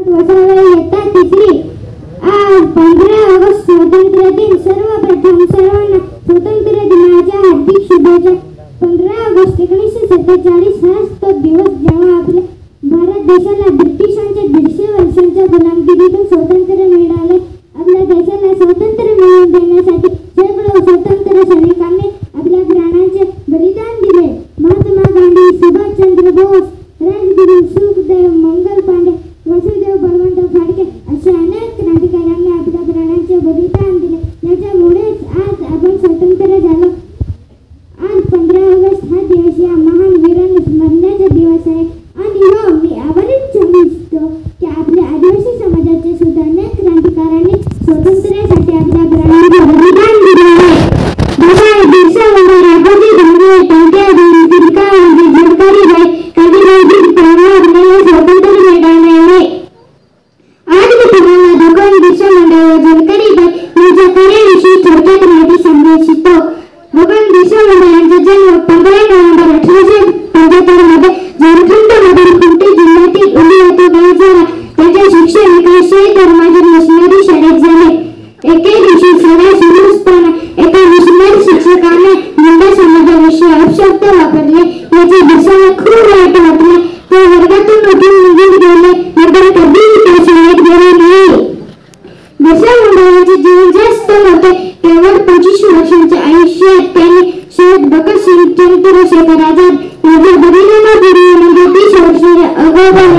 इयत्ता तिसरी। आज 15 ऑगस्ट स्वातंत्र्य दिन। सर्वप्रथम सर्वांना स्वातंत्र्य दिनाच्या हार्दिक शुभेच्छा। 15 ऑगस्ट 1947 हाच तो दिवस जेव्हा आपल्या भारत देशाला ब्रिटिशांच्या 150 वर्षांच्या गुलामगिरीतून स्वातंत्र्य मिळाले। आपल्या देशाला स्वातंत्र्य मिळवून देण्यासाठी शेकडो स्वातंत्र्य सैनिकांनी आपल्या प्राणांचे बलिदान दिले। महात्मा गांधी, सुभाषचंद्र बोस, राजगुरू, सुखदेव, मंगल पांडे, वसुदेव बळवंत फडके अशा अनेक क्रांतिकारकांनी आपल्या प्राणांचे बलिदान दिले। याच्यामुळेच आज आपण स्वतंत्र झालो। आज 15 ऑगस्ट हा दिवस या महान वीरांना स्मरण्याचा दिवस आहे। आणि हो, मी आवर्जून सांगू इच्छितो की आपल्या आदिवासी समाजाचे सुद्धा अनेक क्रांतिकारकांनी स्वातंत्र्यासाठी आपल्या प्राणांचे बलिदान दिले आहे। बाबा बिरसा मुंडा, राघोजी भांगरे, टंट्या बिरसा झुलकारी भाई, काजीरावजी पवार यांना स्वातंत्र्य मिळाले आहे। आज मी तुम्हाला भगवान बिरसा मुंडा व झुलकारी भाई यांच्या कार्याविषयी चर्चा करण्याची सांगू इच्छितो। भगवान बिरसा मुंडा यांचा जन्म 15 नोव्हेंबर 1875 मध्ये झारखंडमधील खुंटी जिल्ह्यातील उलियातो गावी झाला। त्यांचे शिक्षण एका शीख धर्माच्या मिशनरी शाळेत झाले। एके दिवशी शाळा सुरू असताना एका मिशनरी शिक्षकाने मुंडा समाजाविषयी अपशब्द वापरले। याचे बिरसाला खूप वाईट वाटले। ते वर्गातून उठून निघून गेले। नंतर कधीही त्या शाळेत गेले नाही। बिरसा मुंडा यांचे जीवन जास्त नव्हते, केवळ 25 वर्षांच्या आयुष्यात त्यांनी शहीद भगत सिंग, चंद्रशेखर आझाद यांच्या बलिदानापूर्वी म्हणजे 30 वर्षांच्या अगोदर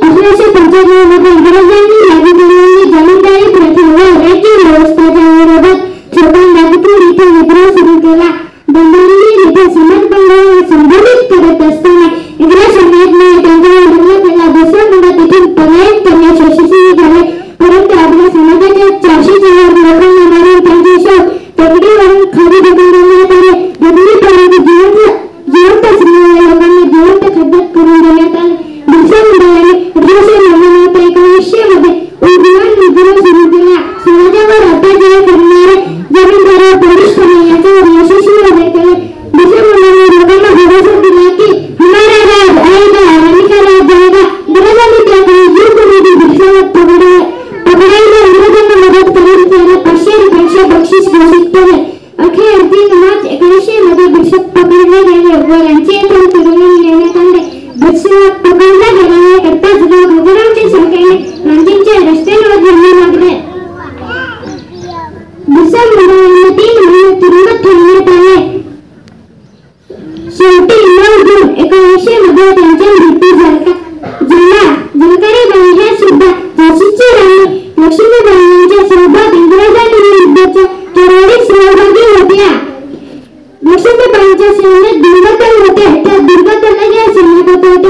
1895 मध्ये इंग्रजांनी लागू केलेली जमीनदारी प्रथा व राज्य व्यवस्थेच्या विरोधात छोटा नागपूर इथे विद्रोह सुरू केला। बंडारी इथे समाजबंधाला संबोधित करत असताना इंग्रज सैन्याने त्यांच्यावर हल्ला केला। बिरसा मुंडा तिथून पलायन करण्यास यशस्वी झाले, परंतु आपल्या समाजाच्या 404 लोकांना मारून त्यांचे शव टेकडीवरून खाली ढकलण्यात आले। ढकलीपर्यंत जिवंत असलेल्या लोकांनी जिवंत खड्ड्यात करून देण्यात आले। बिरसा मुंडा यांनी 1899 मध्ये उद्यान विद्रोह सुरू केला। समाजावर अत्याचार करणारे जमीनदार पोलिसपणे याच्यावर यशस्वी हल्ले केले। बिरसा मुंडांनी लोकांना भरोसा दिला की हमारा राज आएगा, रानी का राज जाएगा। इंग्रजांनी त्याकडे जीव कुणी बिरसाला पकडायला इंग्रजांना मदत करून त्याला 500 रुपयांचे बक्षीस घोषित केले। अखेर 3 मार्च 1900 मध्ये बिरसा पकडले गेले व यांचे येथून तुरुंगात नेण्यात आले। बिरसाला पकडला गेल्याने करताच लोक हजारांच्या संख्येने गांधींच्या रस्त्यांवर जमू लागले। बिरसा मुंडा यांना 3 महिने तुरुंगात ठेवण्यात आले। शेवटी 9 जून 1900 मध्ये त्यांचा मृत्यू झाला। झुलकारी बाई ह्या सुद्धा झाशीची राणी लक्ष्मीबाई यांच्या सोबत इंग्रजांच्या युद्धाच्या तुरळीत सहभागी होत्या। लक्ष्मीबाईंच्या सैन्यात दुर्गतन होते, त्या दुर्गतनाच्या सैन्यात होते